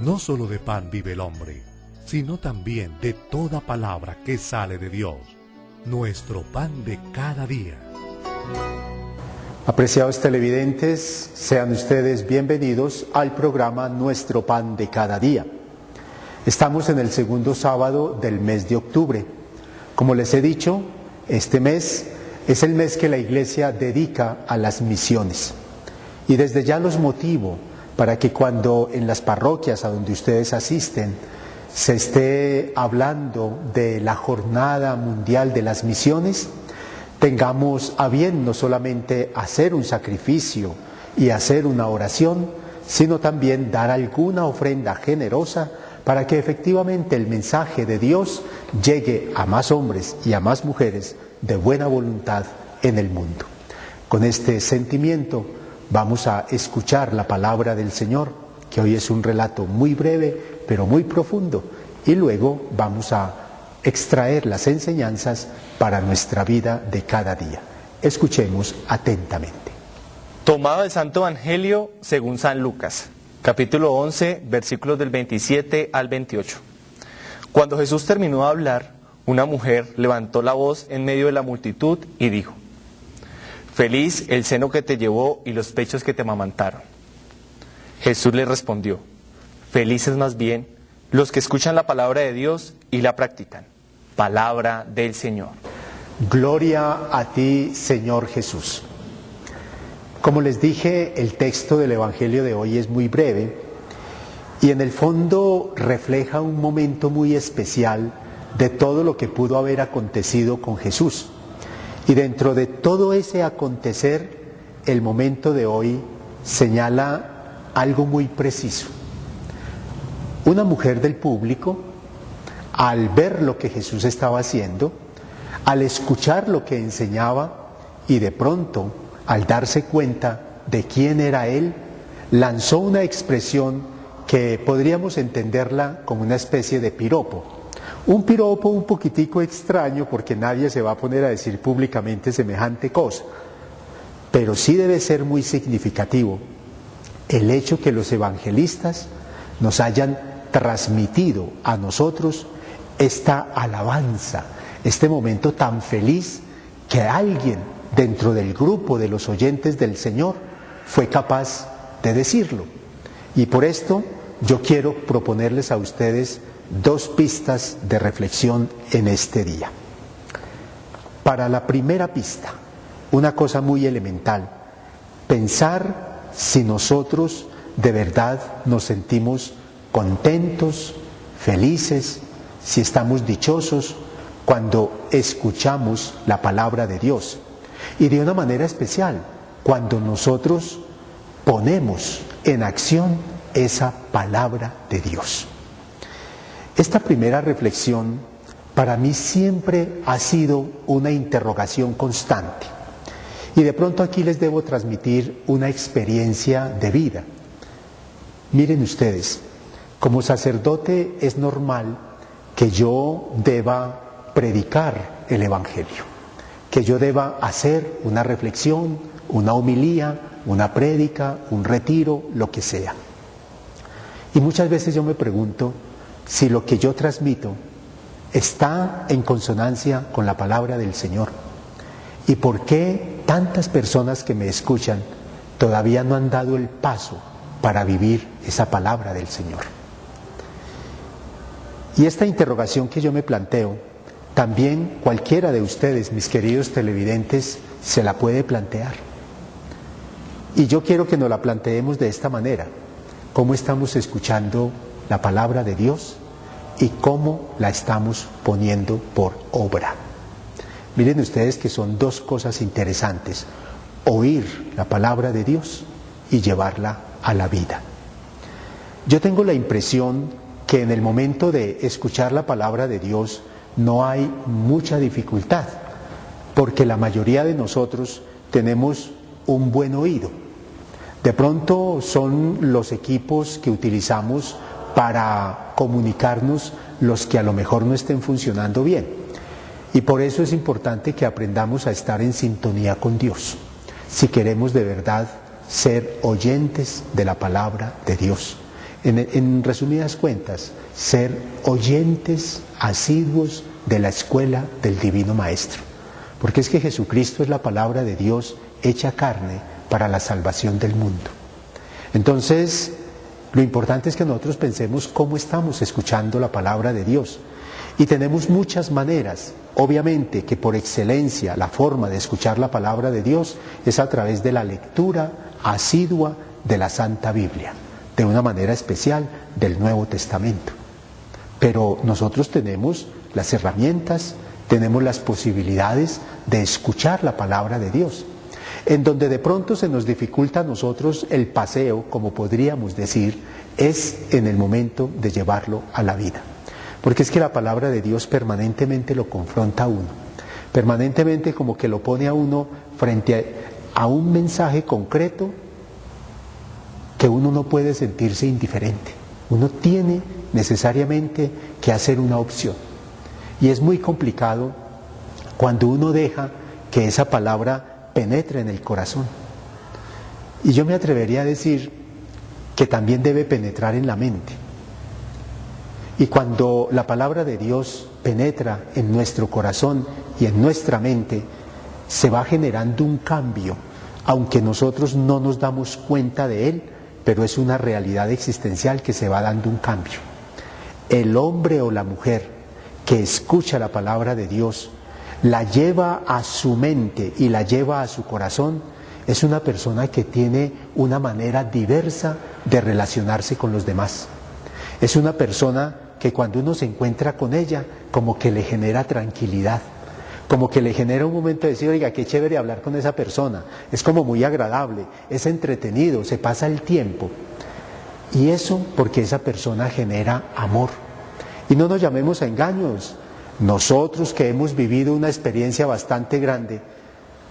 No solo de pan vive el hombre, sino también de toda palabra que sale de Dios. Nuestro pan de cada día. Apreciados televidentes, sean ustedes bienvenidos al programa Nuestro Pan de Cada Día. Estamos en el segundo sábado del mes de octubre. Como les he dicho, este mes es el mes que la Iglesia dedica a las misiones. Y desde ya los motivo para que cuando en las parroquias a donde ustedes asisten se esté hablando de la Jornada Mundial de las Misiones, tengamos a bien no solamente hacer un sacrificio y hacer una oración, sino también dar alguna ofrenda generosa para que efectivamente el mensaje de Dios llegue a más hombres y a más mujeres de buena voluntad en el mundo. Con este sentimiento vamos a escuchar la palabra del Señor, que hoy es un relato muy breve pero muy profundo, y luego vamos a extraer las enseñanzas para nuestra vida de cada día. Escuchemos atentamente. Tomado del Santo Evangelio según San Lucas, capítulo 11, versículos del 27 al 28. Cuando Jesús terminó de hablar, una mujer levantó la voz en medio de la multitud y dijo: Feliz el seno que te llevó y los pechos que te amamantaron. Jesús le respondió: Felices más bien los que escuchan la palabra de Dios y la practican. Palabra del Señor. Gloria a ti, Señor Jesús. Como les dije, el texto del Evangelio de hoy es muy breve y en el fondo refleja un momento muy especial de todo lo que pudo haber acontecido con Jesús. Y dentro de todo ese acontecer, el momento de hoy señala algo muy preciso. Una mujer del público, al ver lo que Jesús estaba haciendo, al escuchar lo que enseñaba y de pronto, al darse cuenta de quién era Él, lanzó una expresión que podríamos entenderla como una especie de piropo. Un piropo un poquitico extraño porque nadie se va a poner a decir públicamente semejante cosa, pero sí debe ser muy significativo el hecho que los evangelistas nos hayan transmitido a nosotros esta alabanza, este momento tan feliz que alguien dentro del grupo de los oyentes del Señor fue capaz de decirlo. Y por esto yo quiero proponerles a ustedes dos pistas de reflexión en este día. Para la primera pista, una cosa muy elemental: pensar si nosotros de verdad nos sentimos contentos, felices, si estamos dichosos cuando escuchamos la palabra de Dios. Y de una manera especial, cuando nosotros ponemos en acción esa palabra de Dios. Esta primera reflexión para mí siempre ha sido una interrogación constante. Y de pronto aquí les debo transmitir una experiencia de vida. Miren ustedes, como sacerdote es normal que yo deba predicar el Evangelio, que yo deba hacer una reflexión, una homilía, una prédica, un retiro, lo que sea. Y muchas veces yo me pregunto si lo que yo transmito está en consonancia con la palabra del Señor. ¿Y por qué tantas personas que me escuchan todavía no han dado el paso para vivir esa palabra del Señor? Y esta interrogación que yo me planteo, también cualquiera de ustedes, mis queridos televidentes, se la puede plantear. Y yo quiero que nos la planteemos de esta manera: ¿cómo estamos escuchando la palabra de Dios y cómo la estamos poniendo por obra? Miren ustedes que son dos cosas interesantes: oír la palabra de Dios y llevarla a la vida. Yo tengo la impresión que en el momento de escuchar la palabra de Dios no hay mucha dificultad, porque la mayoría de nosotros tenemos un buen oído. De pronto son los equipos que utilizamos para comunicarnos los que a lo mejor no estén funcionando bien. Y por eso es importante que aprendamos a estar en sintonía con Dios, si queremos de verdad ser oyentes de la palabra de Dios. En resumidas cuentas, ser oyentes asiduos de la escuela del Divino Maestro. Porque es que Jesucristo es la palabra de Dios hecha carne para la salvación del mundo. Entonces, lo importante es que nosotros pensemos cómo estamos escuchando la palabra de Dios. Y tenemos muchas maneras. Obviamente que por excelencia la forma de escuchar la palabra de Dios es a través de la lectura asidua de la Santa Biblia, de una manera especial del Nuevo Testamento. Pero nosotros tenemos las herramientas, tenemos las posibilidades de escuchar la palabra de Dios. En donde de pronto se nos dificulta a nosotros el paseo, como podríamos decir, es en el momento de llevarlo a la vida. Porque es que la palabra de Dios permanentemente lo confronta a uno, permanentemente como que lo pone a uno frente a un mensaje concreto que uno no puede sentirse indiferente. Uno tiene necesariamente que hacer una opción. Y es muy complicado cuando uno deja que esa palabra penetre en el corazón. Y yo me atrevería a decir que también debe penetrar en la mente. Y cuando la palabra de Dios penetra en nuestro corazón y en nuestra mente, se va generando un cambio, aunque nosotros no nos damos cuenta de él, pero es una realidad existencial que se va dando un cambio. El hombre o la mujer que escucha la palabra de Dios, la lleva a su mente y la lleva a su corazón, es una persona que tiene una manera diversa de relacionarse con los demás. Es una persona que cuando uno se encuentra con ella, como que le genera tranquilidad, como que le genera un momento de decir, oiga, qué chévere hablar con esa persona, es como muy agradable, es entretenido, se pasa el tiempo. Y eso porque esa persona genera amor. Y no nos llamemos a engaños. Nosotros que hemos vivido una experiencia bastante grande,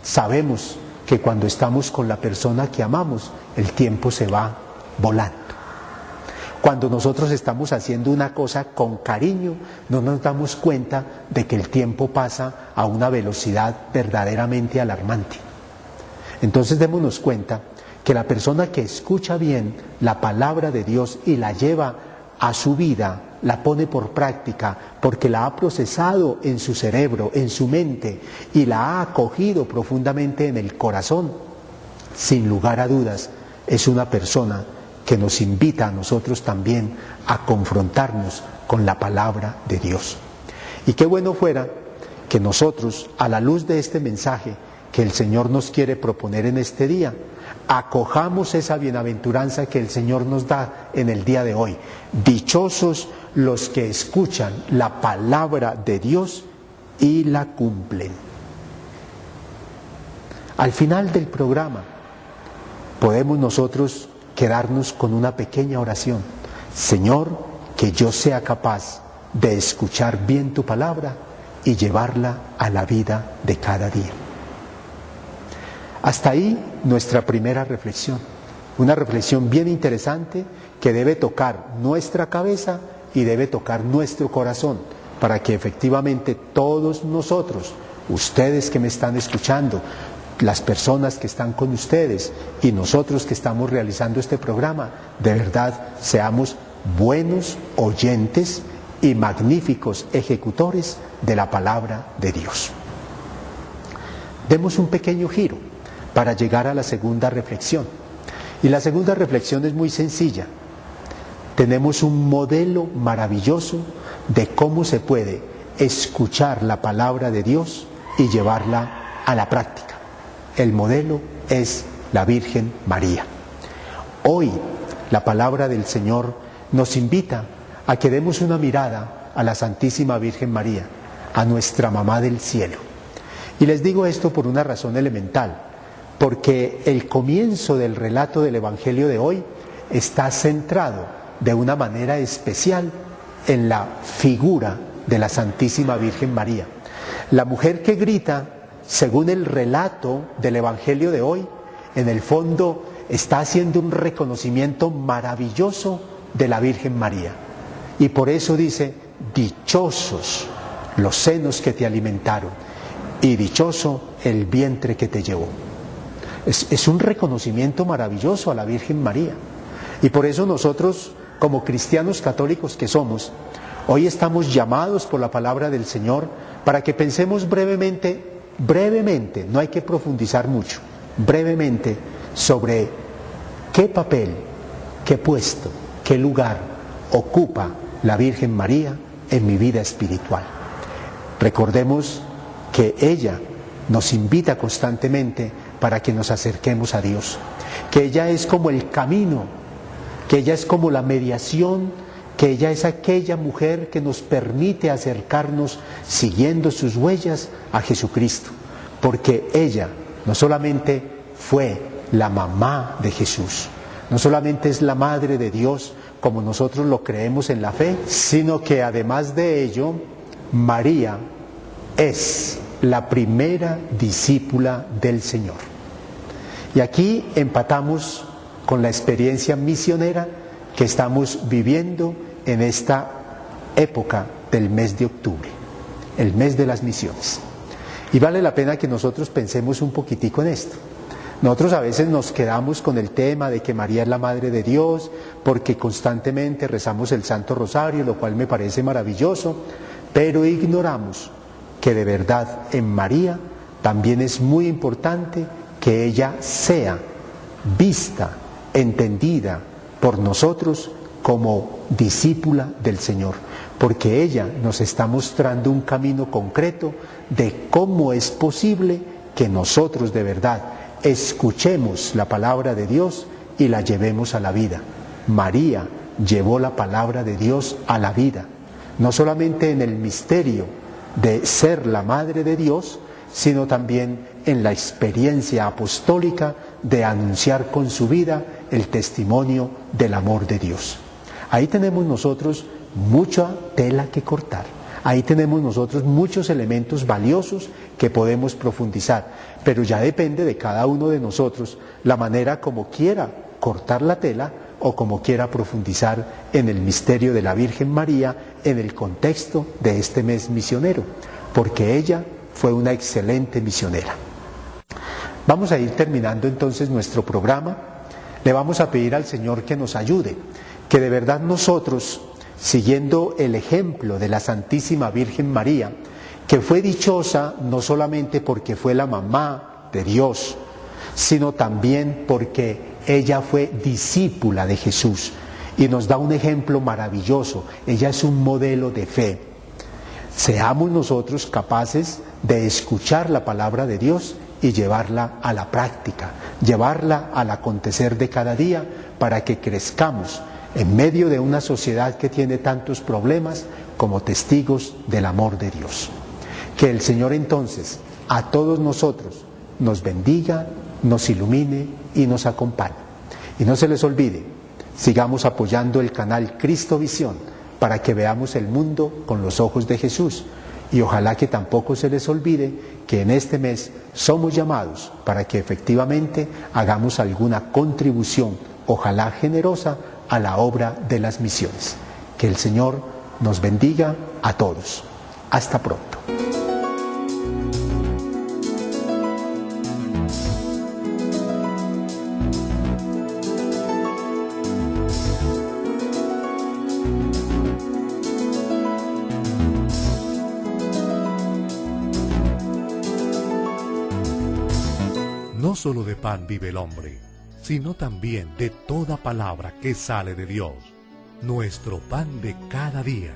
sabemos que cuando estamos con la persona que amamos, el tiempo se va volando. Cuando nosotros estamos haciendo una cosa con cariño, no nos damos cuenta de que el tiempo pasa a una velocidad verdaderamente alarmante. Entonces démonos cuenta que la persona que escucha bien la palabra de Dios y la lleva a su vida, la pone por práctica, porque la ha procesado en su cerebro, en su mente, y la ha acogido profundamente en el corazón, sin lugar a dudas, es una persona que nos invita a nosotros también a confrontarnos con la palabra de Dios. Y qué bueno fuera que nosotros, a la luz de este mensaje que el Señor nos quiere proponer en este día, acojamos esa bienaventuranza que el Señor nos da en el día de hoy. Dichosos los que escuchan la palabra de Dios y la cumplen. Al final del programa podemos nosotros quedarnos con una pequeña oración. Señor, que yo sea capaz de escuchar bien tu palabra y llevarla a la vida de cada día. Hasta ahí nuestra primera reflexión. Una reflexión bien interesante que debe tocar nuestra cabeza y debe tocar nuestro corazón para que efectivamente todos nosotros, ustedes que me están escuchando, las personas que están con ustedes y nosotros que estamos realizando este programa, de verdad seamos buenos oyentes y magníficos ejecutores de la palabra de Dios. Demos un pequeño giro para llegar a la segunda reflexión. Y la segunda reflexión es muy sencilla. Tenemos un modelo maravilloso de cómo se puede escuchar la palabra de Dios y llevarla a la práctica. El modelo es la Virgen María. Hoy la palabra del Señor nos invita a que demos una mirada a la Santísima Virgen María, a nuestra Mamá del Cielo. Y les digo esto por una razón elemental, porque el comienzo del relato del Evangelio de hoy está centrado de una manera especial en la figura de la Santísima Virgen María. La mujer que grita, según el relato del Evangelio de hoy, en el fondo está haciendo un reconocimiento maravilloso de la Virgen María. Y por eso dice, dichosos los senos que te alimentaron y dichoso el vientre que te llevó. Es un reconocimiento maravilloso a la Virgen María. Y por eso nosotros, como cristianos católicos que somos, hoy estamos llamados por la palabra del Señor para que pensemos brevemente, no hay que profundizar mucho, brevemente sobre qué papel, qué puesto, qué lugar ocupa la Virgen María en mi vida espiritual. Recordemos que ella nos invita constantemente para que nos acerquemos a Dios, que ella es como el camino, que ella es como la mediación, que ella es aquella mujer que nos permite acercarnos siguiendo sus huellas a Jesucristo, porque ella no solamente fue la mamá de Jesús, no solamente es la madre de Dios como nosotros lo creemos en la fe, sino que además de ello, María es la primera discípula del Señor. Y aquí empatamos con la experiencia misionera que estamos viviendo en esta época del mes de octubre, el mes de las misiones. Y vale la pena que nosotros pensemos un poquitico en esto. Nosotros a veces nos quedamos con el tema de que María es la Madre de Dios, porque constantemente rezamos el Santo Rosario, lo cual me parece maravilloso, pero ignoramos que de verdad en María también es muy importante que ella sea vista, entendida por nosotros como discípula del Señor, porque ella nos está mostrando un camino concreto de cómo es posible que nosotros de verdad escuchemos la palabra de Dios y la llevemos a la vida. María llevó la palabra de Dios a la vida, no solamente en el misterio de ser la Madre de Dios, sino también en la experiencia apostólica de anunciar con su vida el testimonio del amor de Dios. Ahí tenemos nosotros mucha tela que cortar, ahí tenemos nosotros muchos elementos valiosos que podemos profundizar, pero ya depende de cada uno de nosotros la manera como quiera cortar la tela o como quiera profundizar en el misterio de la Virgen María en el contexto de este mes misionero, porque ella fue una excelente misionera. Vamos a ir terminando entonces nuestro programa. Le vamos a pedir al Señor que nos ayude, que de verdad nosotros, siguiendo el ejemplo de la Santísima Virgen María, que fue dichosa no solamente porque fue la mamá de Dios, sino también porque ella fue discípula de Jesús y nos da un ejemplo maravilloso. Ella es un modelo de fe. Seamos nosotros capaces de escuchar la palabra de Dios y llevarla a la práctica, llevarla al acontecer de cada día para que crezcamos en medio de una sociedad que tiene tantos problemas como testigos del amor de Dios. Que el Señor entonces a todos nosotros nos bendiga, nos ilumine y nos acompañe. Y no se les olvide, sigamos apoyando el canal Cristo Visión para que veamos el mundo con los ojos de Jesús. Y ojalá que tampoco se les olvide que en este mes somos llamados para que efectivamente hagamos alguna contribución, ojalá generosa, a la obra de las misiones. Que el Señor nos bendiga a todos. Hasta pronto. No solo de pan vive el hombre, sino también de toda palabra que sale de Dios, nuestro pan de cada día.